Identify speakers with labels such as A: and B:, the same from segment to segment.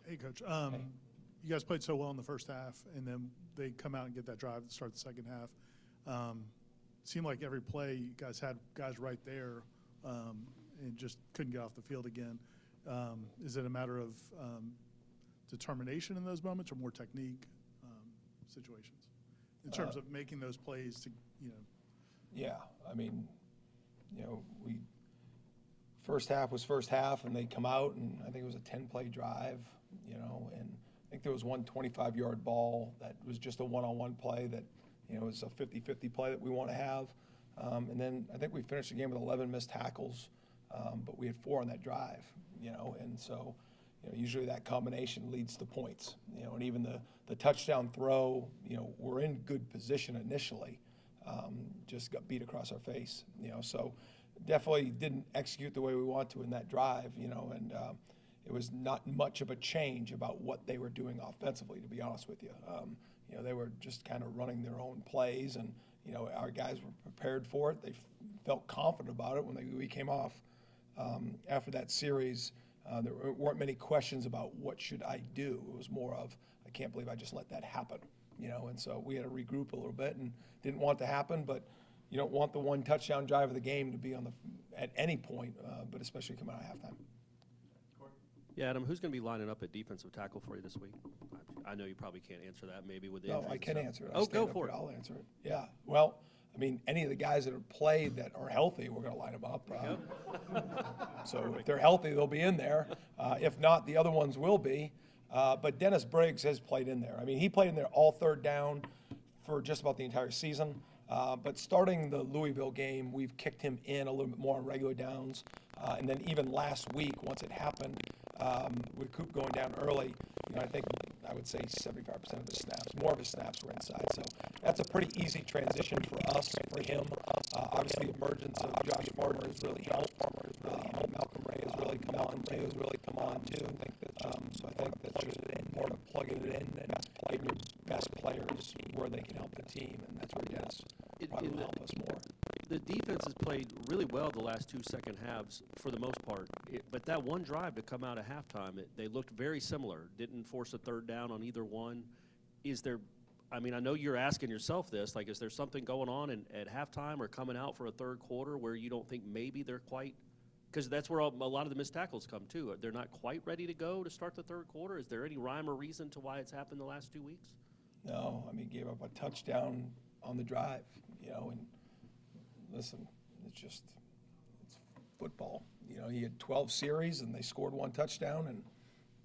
A: Hey, Coach. You guys played so well in the first half, and then they come out and get that drive to start the second half. Seemed like every play you guys had guys right there and just couldn't get off the field again. Is it a matter of determination in those moments or more technique situations in terms of making those plays to,
B: Yeah, I mean, we first half was first half, and they come out, and I think it was a 10-play drive, and I think there was one 25-yard ball that was just a one-on-one play that, was a 50-50 play that we want to have. And then I think we finished the game with 11 missed tackles, but we had 4 on that drive, and so, usually that combination leads to points, and even the touchdown throw, we're in good position initially, just got beat across our face, so definitely didn't execute the way we want to in that drive, and it was not much of a change about what they were doing offensively, to be honest with you. They were just kind of running their own plays, and, our guys were prepared for it. They felt confident about it when we came off. After that series, there weren't many questions about what should I do. It was more of, I can't believe I just let that happen, and so we had to regroup a little bit and didn't want it to happen, but you don't want the one touchdown drive of the game to be at any point, but especially coming out of halftime.
C: Yeah, Adam, who's going to be lining up at defensive tackle for you this week? I know you probably can't answer that, maybe with the
B: No,
C: injuries.
B: I can answer it.
C: Oh, go for it.
B: I'll answer it. Yeah. Well, I mean, any of the guys that have played that are healthy, we're going to line them up. So if they're healthy, they'll be in there. If not, the other ones will be. But Dennis Briggs has played in there. I mean, he played in there all third down for just about the entire season. But starting the Louisville game, we've kicked him in a little bit more on regular downs. And then even last week, once it happened, with Coop going down early, I think I would say 75% of the snaps, more of his snaps were inside. So that's a pretty easy transition for us, for him. Obviously, the emergence of Josh Farmer has really helped. Malcolm Ray has really come on too. So I think that's just more of plugging it in and getting your best players where they can help the team, and that's where Dennis probably will help us more.
C: The defense has played really well the last 2 second halves for the most part. But that one drive to come out of halftime, they looked very similar. Didn't force a third down on either one. Is there – I mean, I know you're asking yourself this. Like, is there something going on at halftime or coming out for a third quarter where you don't think maybe they're quite – because that's where a lot of the missed tackles come too. They're not quite ready to go to start the third quarter. Is there any rhyme or reason to why it's happened the last 2 weeks?
B: No. I mean, gave up a touchdown on the drive, and – listen, it's football. He had 12 series and they scored 1 touchdown, and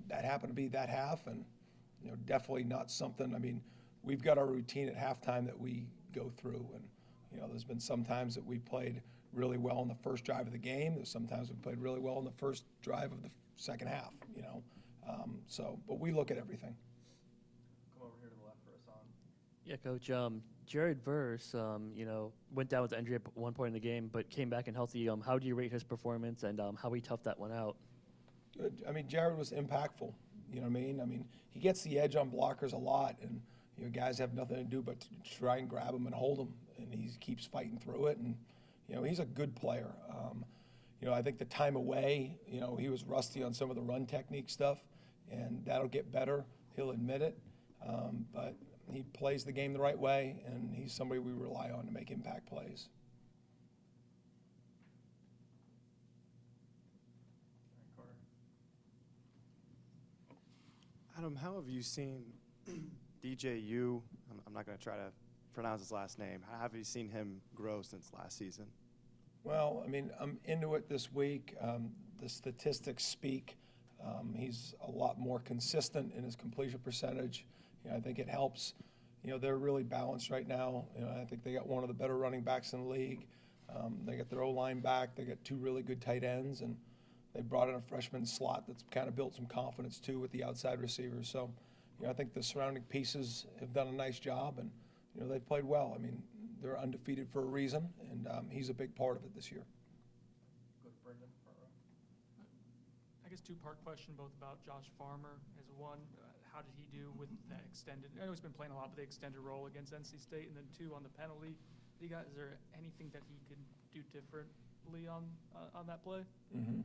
B: that happened to be that half, and definitely not something. I mean, we've got our routine at halftime that we go through, and there's been some times that we played really well in the first drive of the game. There's sometimes we played really well in the first drive of the second half. But we look at everything.
D: Come over here to the left for Hassan.
E: Yeah, Coach. Jared Verse, went down with the injury at one point in the game, but came back and healthy. How do you rate his performance and how he toughed that one out?
B: Good. I mean, Jared was impactful. You know what I mean? I mean, he gets the edge on blockers a lot, and guys have nothing to do but to try and grab him and hold him, and he keeps fighting through it. And he's a good player. I think the time away, he was rusty on some of the run technique stuff, and that'll get better. He'll admit it, but he plays the game the right way, and he's somebody we rely on to make impact plays.
D: Adam, how have you seen DJU? I'm not going to try to pronounce his last name. How have you seen him grow since last season?
B: Well, I mean, I'm into it this week. The statistics speak. He's a lot more consistent in his completion percentage. I think it helps. They're really balanced right now. I think they got one of the better running backs in the league. They got their O-line back. They got 2 really good tight ends, and they brought in a freshman slot that's kind of built some confidence too with the outside receivers. So, I think the surrounding pieces have done a nice job, and they've played well. I mean, they're undefeated for a reason, and he's a big part of it this year.
D: Go to Brendan.
F: I guess 2-part question, both about Josh Farmer. As one, how did he do with that extended? I know he's been playing a lot, but the extended role against NC State, and then 2 on the penalty. Is there anything that he could do differently on that play?
B: Mm-hmm.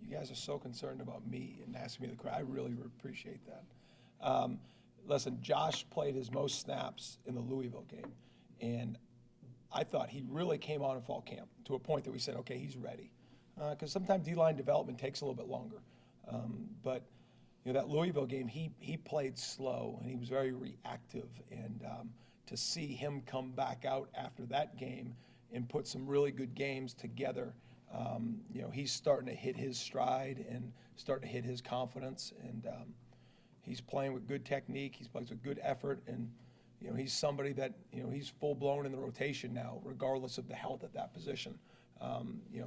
B: You guys are so concerned about me and asking me the question. I really appreciate that. Listen, Josh played his most snaps in the Louisville game, and I thought he really came on in fall camp to a point that we said, okay, he's ready. Because sometimes D-line development takes a little bit longer. But that Louisville game, he played slow and he was very reactive. And to see him come back out after that game and put some really good games together, he's starting to hit his stride and starting to hit his confidence. And he's playing with good technique. He's playing with good effort. And he's somebody that, he's full-blown in the rotation now, regardless of the health at that position.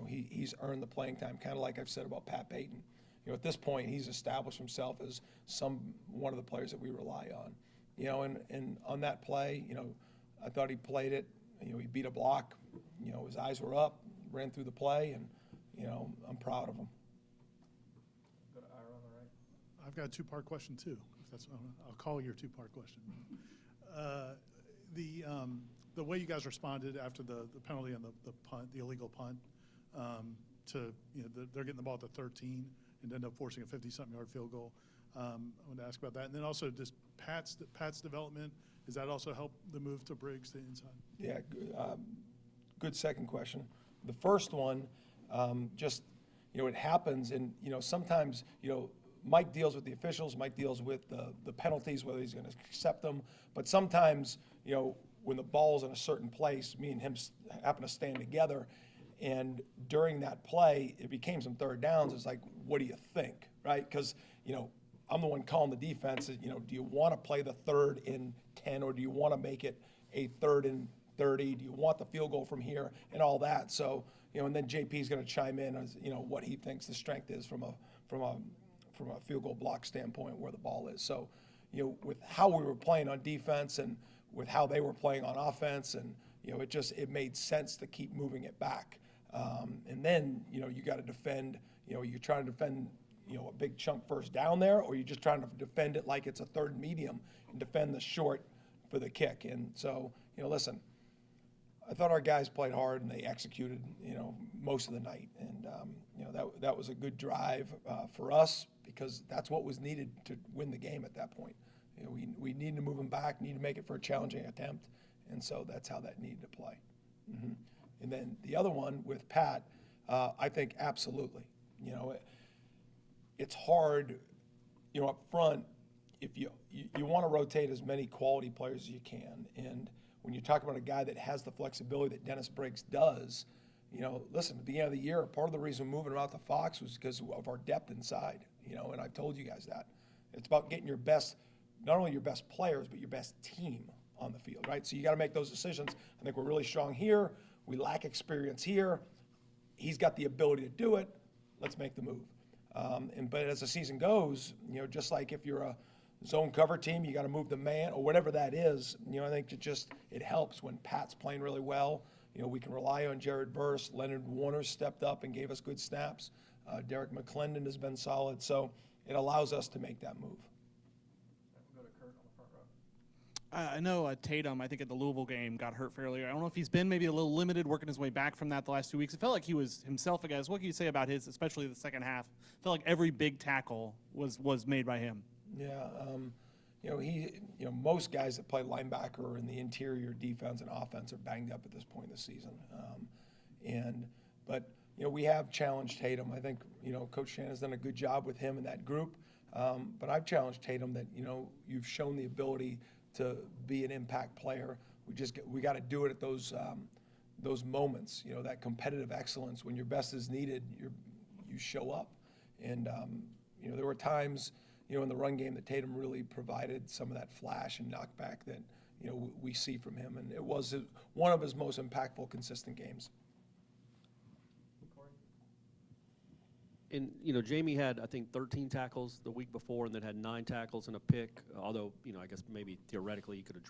B: He's earned the playing time, kind of like I've said about Pat Payton. At this point, he's established himself as one of the players that we rely on. And on that play, I thought he played it. He beat a block. His eyes were up, ran through the play, and, I'm proud of him.
A: I've got a two-part question too. If that's, I'll call your two-part question. The way you guys responded after the penalty on the punt, the illegal punt, they're getting the ball at the 13 and end up forcing a 50-something yard field goal. I wanted to ask about that, and then also just Pat's development. Does that also help the move to Briggs to inside?
B: Yeah, good second question. The first one, it happens, and sometimes Mike deals with the officials. Mike deals with the penalties, whether he's going to accept them. But sometimes, when the ball's in a certain place, me and him happen to stand together, and during that play, it became some third downs. It's like, what do you think, right? Because, I'm the one calling the defense. Do you want to play the 3rd and 10, or do you want to make it a 3rd and 30? Do you want the field goal from here and all that? So, and then JP's going to chime in as, what he thinks the strength is from a field goal block standpoint where the ball is. So, with how we were playing on defense and with how they were playing on offense, and it made sense to keep moving it back. And then you got to defend. You're trying to defend a big chunk first down there, or you're just trying to defend it like it's a 3rd medium and defend the short for the kick. And so listen, I thought our guys played hard and they executed most of the night, and that was a good drive for us, because that's what was needed to win the game at that point. We needed to move them back, need to make it for a challenging attempt, and so that's how that needed to play. Mm-hmm. And then the other one with Pat, I think absolutely. It's hard, up front, if you want to rotate as many quality players as you can, and when you talk about a guy that has the flexibility that Dennis Briggs does, listen, at the end of the year, part of the reason we're moving him out to Fox was because of our depth inside, and I've told you guys that. It's about getting your best, not only your best players, but your best team on the field, right? So you got to make those decisions. I think we're really strong here. We lack experience here. He's got the ability to do it. Let's make the move. But as the season goes, just like if you're a zone cover team, you got to move the man or whatever that is. I think it helps when Pat's playing really well. We can rely on Jared Verse. Leonard Warner stepped up and gave us good snaps. Derek McClendon has been solid. So it allows us to make that move.
G: I know Tatum, I think at the Louisville game, got hurt fairly. I don't know if he's been maybe a little limited working his way back from that the last 2 weeks. It felt like he was himself again. What can you say about his, especially the second half? It felt like every big tackle was made by him.
B: Yeah, most guys that play linebacker in the interior defense and offense are banged up at this point in the season. But we have challenged Tatum. I think, Coach Shannon's done a good job with him and that group. But I've challenged Tatum that, you've shown the ability to be an impact player. We got to do it at those moments, that competitive excellence. When your best is needed, you show up. And, there were times, in the run game that Tatum really provided some of that flash and knockback that, we see from him. And it was one of his most impactful, consistent games.
C: And, Jamie had, I think, 13 tackles the week before and then had 9 tackles and a pick, although, I guess maybe theoretically he could have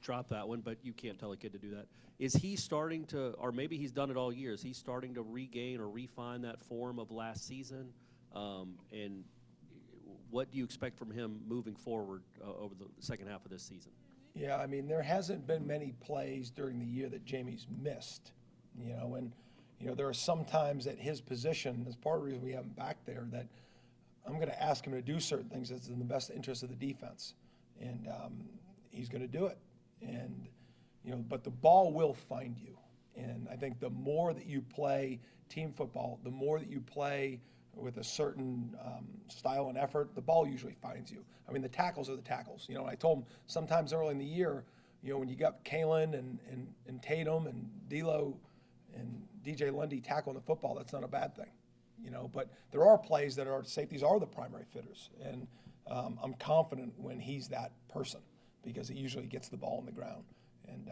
C: dropped that one, but you can't tell a kid to do that. Is he starting to, or maybe he's done it all year, is he starting to regain or refine that form of last season? And what do you expect from him moving forward over the second half of this season?
B: Yeah, there hasn't been many plays during the year that Jamie's missed, and, you know, there are some times at his position, as part of the reason we have him back there, that I'm going to ask him to do certain things that's in the best interest of the defense. And he's going to do it. And, you know, but the ball will find you. And I think the more that you play team football, the more that you play with a certain style and effort, the ball usually finds you. I mean, the tackles are the tackles. You know, I told him sometimes early in the year, you know, when you got Kalen and Tatum and D'Lo and DJ Lundy tackling the football, that's not a bad thing. You know, but there are plays that our safeties are the primary fitters. And I'm confident when he's that person because he usually gets the ball on the ground. And,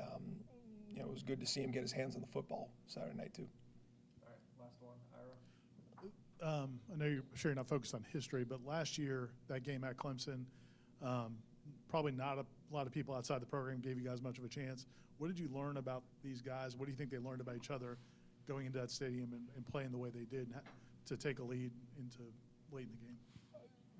B: you know, it was good to see him get his hands on the football Saturday night, too.
D: All right, last one, Ira.
A: I know you're sure you're not focused on history, but last year, that game at Clemson, probably not a lot of people outside the program gave you guys much of a chance. What did you learn about these guys? What do you think they learned about each other going into that stadium and playing the way they did to take a lead into late in the game?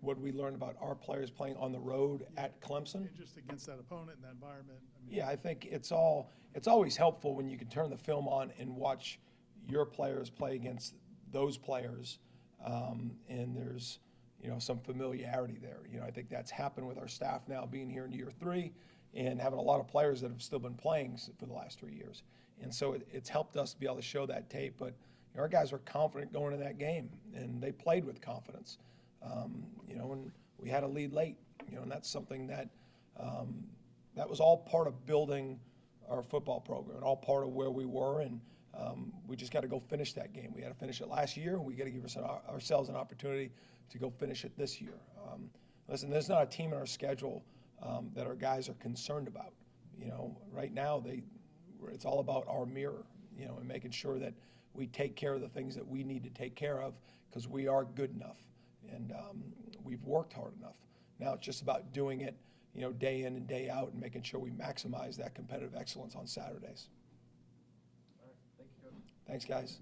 B: What did we learn about our players playing on the road at Clemson?
A: And just against that opponent and that environment. I mean,
B: Yeah, I think it's always helpful when you can turn the film on and watch your players play against those players, and there's, you know, some familiarity there. You know, I think that's happened with our staff now being here in year 3 and having a lot of players that have still been playing for the last 3 years. And so it's helped us to be able to show that tape. But you know, our guys were confident going into that game, and they played with confidence. You know, and we had a lead late, you know, and that's something that that was all part of building our football program and all part of where we were. And we just got to go finish that game. We had to finish it last year, and we got to give ourselves an opportunity to go finish it this year. Listen, there's not a team in our schedule that our guys are concerned about. You know, right now it's all about our mirror, you know, and making sure that we take care of the things that we need to take care of because we are good enough. And we've worked hard enough. Now it's just about doing it, you know, day in and day out and making sure we maximize that competitive excellence on Saturdays.
D: All right, thank you, Coach.
B: Thanks, guys.